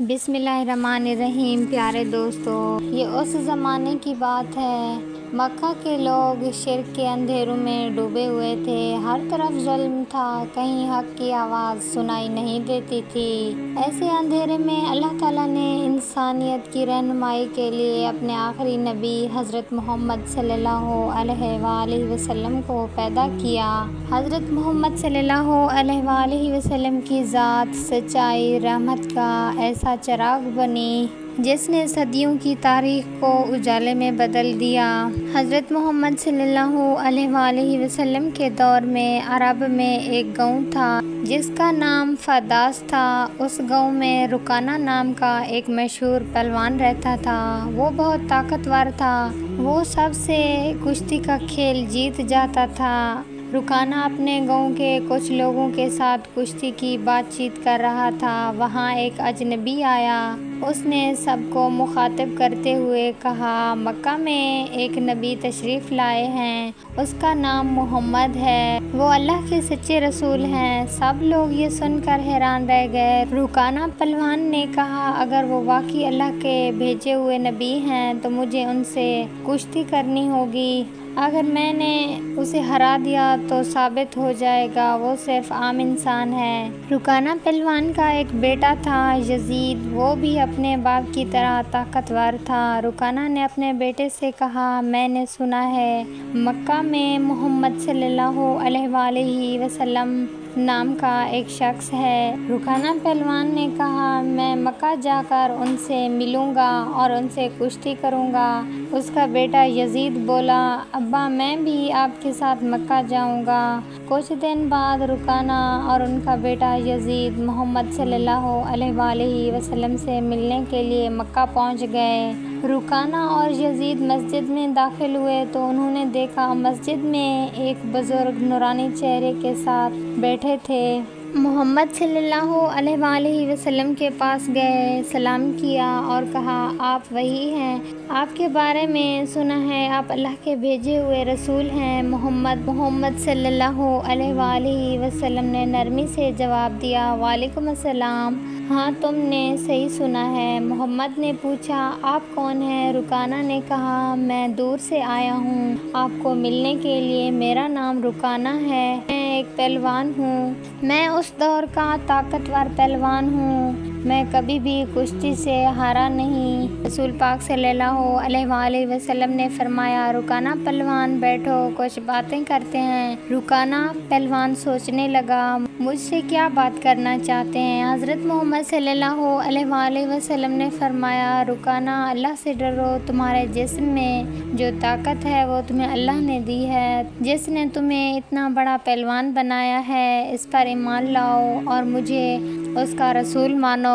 بسم اللہ الرحمن الرحیم۔ پیارے دوستو، یہ اس زمانے کی بات ہے، مکہ کے لوگ شرک کے اندھیروں میں ڈوبے ہوئے تھے، ہر طرف ظلم تھا، کہیں حق کی آواز سنائی نہیں دیتی تھی۔ ایسے اندھیرے میں اللہ تعالیٰ نے انسانیت کی رہنمائی کے لیے اپنے آخری نبی حضرت محمد صلی اللہ علیہ وآلہ وسلم کو پیدا کیا۔ حضرت محمد صلی اللہ علیہ وآلہ وسلم کی ذات سچائی، رحمت کا ایسا چراغ بنی جس نے صدیوں کی تاریخ کو اجالے میں بدل دیا۔ حضرت محمد صلی اللہ علیہ وآلہ وسلم کے دور میں عرب میں ایک گاؤں تھا جس کا نام فاداس تھا۔ اس گاؤں میں رکانہ نام کا ایک مشہور پہلوان رہتا تھا۔ وہ بہت طاقتور تھا، وہ سب سے کشتی کا کھیل جیت جاتا تھا۔ رکانہ اپنے گاؤں کے کچھ لوگوں کے ساتھ کشتی کی بات چیت کر رہا تھا۔ وہاں ایک اجنبی آیا، اس نے سب کو مخاطب کرتے ہوئے کہا، مکہ میں ایک نبی تشریف لائے ہیں، اس کا نام محمد ہے، وہ اللہ کے سچے رسول ہیں۔ سب لوگ یہ سن کر حیران رہ گئے۔ رکانہ پہلوان نے کہا، اگر وہ واقعی اللہ کے بھیجے ہوئے نبی ہیں تو مجھے ان سے کشتی کرنی ہوگی۔ اگر میں نے اسے ہرا دیا تو ثابت ہو جائے گا وہ صرف عام انسان ہے۔ رکانہ پہلوان کا ایک بیٹا تھا یزید، وہ بھی اپنے باپ کی طرح طاقتور تھا۔ رکانہ نے اپنے بیٹے سے کہا، میں نے سنا ہے مکہ میں محمد صلی اللہ علیہ وآلہ وسلم نام کا ایک شخص ہے۔ رکانہ پہلوان نے کہا، میں مکہ جا کر ان سے ملوں گا اور ان سے کشتی کروں گا۔ اس کا بیٹا یزید بولا، ابا میں بھی آپ کے ساتھ مکہ جاؤں گا۔ کچھ دن بعد رکانہ اور ان کا بیٹا یزید محمد صلی اللہ علیہ وآلہ وسلم سے ملنے کے لیے مکہ پہنچ گئے۔ رکانہ اور یزید مسجد میں داخل ہوئے تو انہوں نے دیکھا مسجد میں ایک بزرگ نورانی چہرے کے ساتھ بیٹھے تھے۔ محمد صلی اللہ علیہ وآلہ وسلم کے پاس گئے، سلام کیا اور کہا، آپ وہی ہیں، آپ کے بارے میں سنا ہے، آپ اللہ کے بھیجے ہوئے رسول ہیں۔ محمد صلی اللہ علیہ وآلہ وسلم نے نرمی سے جواب دیا، وعلیکم السلام، ہاں تم نے صحیح سنا ہے۔ محمد نے پوچھا، آپ کون ہیں؟ رکانہ نے کہا، میں دور سے آیا ہوں آپ کو ملنے کے لیے، میرا نام رکانہ ہے، میں ایک پہلوان ہوں، میں اس دور کا طاقتور پہلوان ہوں، میں کبھی بھی کشتی سے ہارا نہیں۔ رسول پاک صلی اللہ علیہ وآلہ وسلم نے فرمایا، رکانہ پہلوان بیٹھو، کچھ باتیں کرتے ہیں۔ رکانہ پہلوان سوچنے لگا، مجھ سے کیا بات کرنا چاہتے ہیں؟ حضرت محمد صلی اللہ علیہ وآلہ وسلم نے فرمایا، رکانہ اللہ سے ڈرو، تمہارے جسم میں جو طاقت ہے وہ تمہیں اللہ نے دی ہے، جس نے تمہیں اتنا بڑا پہلوان بنایا ہے، اس پر ایمان لاؤ اور مجھے اس کا رسول مانو۔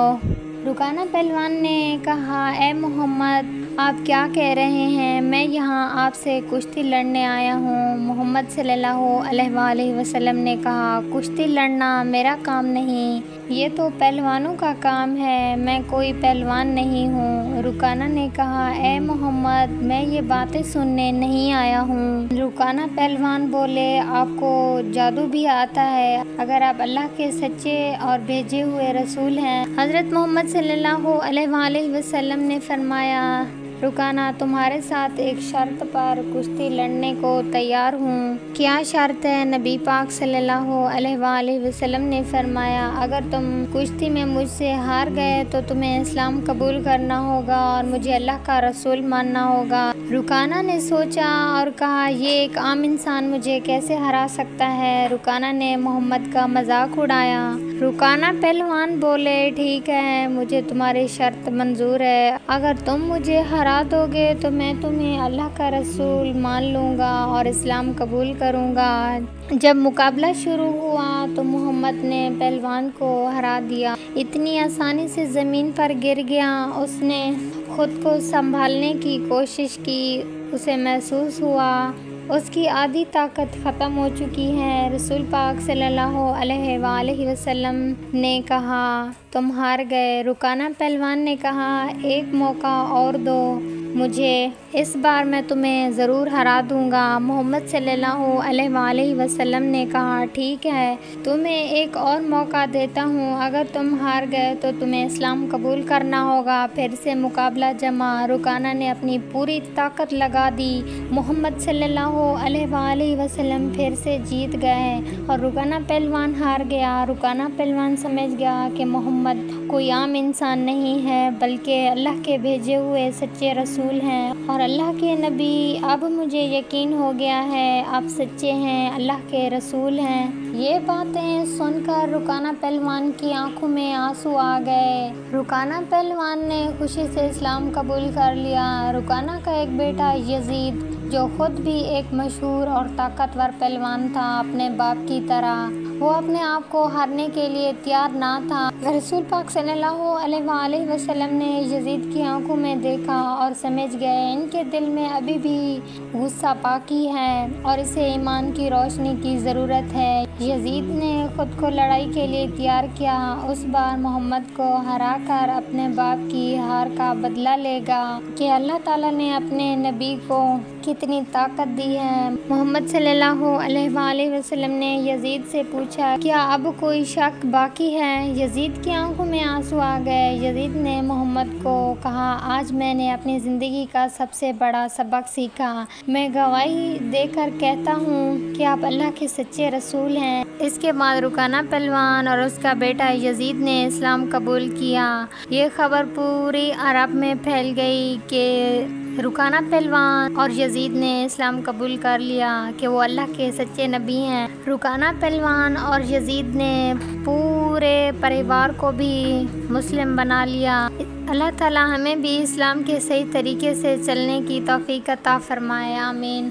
رکانہ پہلوان نے کہا، اے محمد، آپ کیا کہہ رہے ہیں؟ میں یہاں آپ سے کشتی لڑنے آیا ہوں۔ محمد صلی اللہ علیہ وآلہ وسلم نے کہا، کشتی لڑنا میرا کام نہیں، یہ تو پہلوانوں کا کام ہے، میں کوئی پہلوان نہیں ہوں۔ رکانہ نے کہا، اے محمد، میں یہ باتیں سننے نہیں آیا ہوں۔ رکانہ پہلوان بولے، آپ کو جادو بھی آتا ہے؟ اگر آپ اللہ کے سچے اور بھیجے ہوئے رسول ہیں۔ حضرت محمد صلی اللہ علیہ وآلہ وسلم نے فرمایا، رکانہ تمہارے ساتھ ایک شرط پر کشتی لڑنے کو تیار ہوں۔ کیا شرط ہے؟ نبی پاک صلی اللہ علیہ وآلہ وسلم نے فرمایا، اگر تم کشتی میں مجھ سے ہار گئے تو تمہیں اسلام قبول کرنا ہوگا اور مجھے اللہ کا رسول ماننا ہوگا۔ رکانہ نے سوچا اور کہا، یہ ایک عام انسان مجھے کیسے ہرا سکتا ہے؟ رکانہ نے محمد کا مذاق اڑایا۔ رکانہ پہلوان بولے، ٹھیک ہے، مجھے تمہاری شرط منظور ہے، اگر تم مجھے ہرا دو گے تو میں تمہیں اللہ کا رسول مان لوں گا اور اسلام قبول کروں گا۔ جب مقابلہ شروع ہوا تو محمد نے پہلوان کو ہرا دیا، اتنی آسانی سے زمین پر گر گیا۔ اس نے خود کو سنبھالنے کی کوشش کی، اسے محسوس ہوا اس کی آدھی طاقت ختم ہو چکی ہے۔ رسول پاک صلی اللہ علیہ وآلہ وسلم نے کہا، تم ہار گئے۔ رکانہ پہلوان نے کہا، ایک موقع اور دو، مجھے اس بار میں تمہیں ضرور ہرا دوں گا۔ محمد صلی اللہ علیہ وآلہ وسلم نے کہا ٹھیک ہے، تمہیں ایک اور موقع دیتا ہوں، اگر تم ہار گئے تو تمہیں اسلام قبول کرنا ہوگا۔ پھر سے مقابلہ جمع، رکانہ نے اپنی پوری طاقت لگا دی۔ محمد صلی اللہ علیہ وآلہ وسلم پھر سے جیت گئے اور رکانہ پہلوان ہار گیا۔ رکانہ پہلوان سمجھ گیا کہ محمد کوئی عام انسان نہیں ہے بلکہ اللہ کے بھیجے ہوئے سچے رسول ہیں، اور اللہ کے نبی اب مجھے یقین ہو گیا ہے آپ سچے ہیں، اللہ کے رسول ہیں۔ یہ باتیں سن کر رکانہ پہلوان کی آنکھوں میں آنسو آ گئے۔ رکانہ پہلوان نے خوشی سے اسلام قبول کر لیا۔ رکانہ کا ایک بیٹا یزید جو خود بھی ایک مشہور اور طاقتور پہلوان تھا، اپنے باپ کی طرح وہ اپنے آپ کو ہارنے کے لیے تیار نہ تھا۔ رسول پاک صلی اللہ علیہ وآلہ وسلم نے یزید کی آنکھوں میں دیکھا اور سمجھ گئے ان کے دل میں ابھی بھی غصہ باقی ہے اور اسے ایمان کی روشنی کی ضرورت ہے۔ یزید نے خود کو لڑائی کے لیے تیار کیا، اس بار محمد کو ہرا کر اپنے باپ کی ہار کا بدلہ لے گا کہ اللہ تعالیٰ نے اپنے نبی کو کتنی طاقت دی ہے۔ محمد صلی اللہ علیہ وآلہ وسلم نے یزید سے پوچھا کیا اب کوئی شک باقی ہے؟ یزید کی آنکھوں میں آنسو آ گئے۔ یزید نے محمد کو کہا آج میں نے اپنی زندگی کا سب سے بڑا سبق سیکھا، میں گواہی دے کر کہتا ہوں کہ آپ اللہ کے سچے رسول ہیں۔ اس کے بعد رکانہ پہلوان اور اس کا بیٹا یزید نے اسلام قبول کیا۔ یہ خبر پوری عرب میں پھیل گئی کہ رکانہ پہلوان اور یزید نے اسلام قبول کر لیا کہ وہ اللہ کے سچے نبی ہیں۔ رکانہ پہلوان اور یزید نے پورے پریوار کو بھی مسلم بنا لیا۔ اللہ تعالیٰ ہمیں بھی اسلام کے صحیح طریقے سے چلنے کی توفیق عطا فرمائے، آمین۔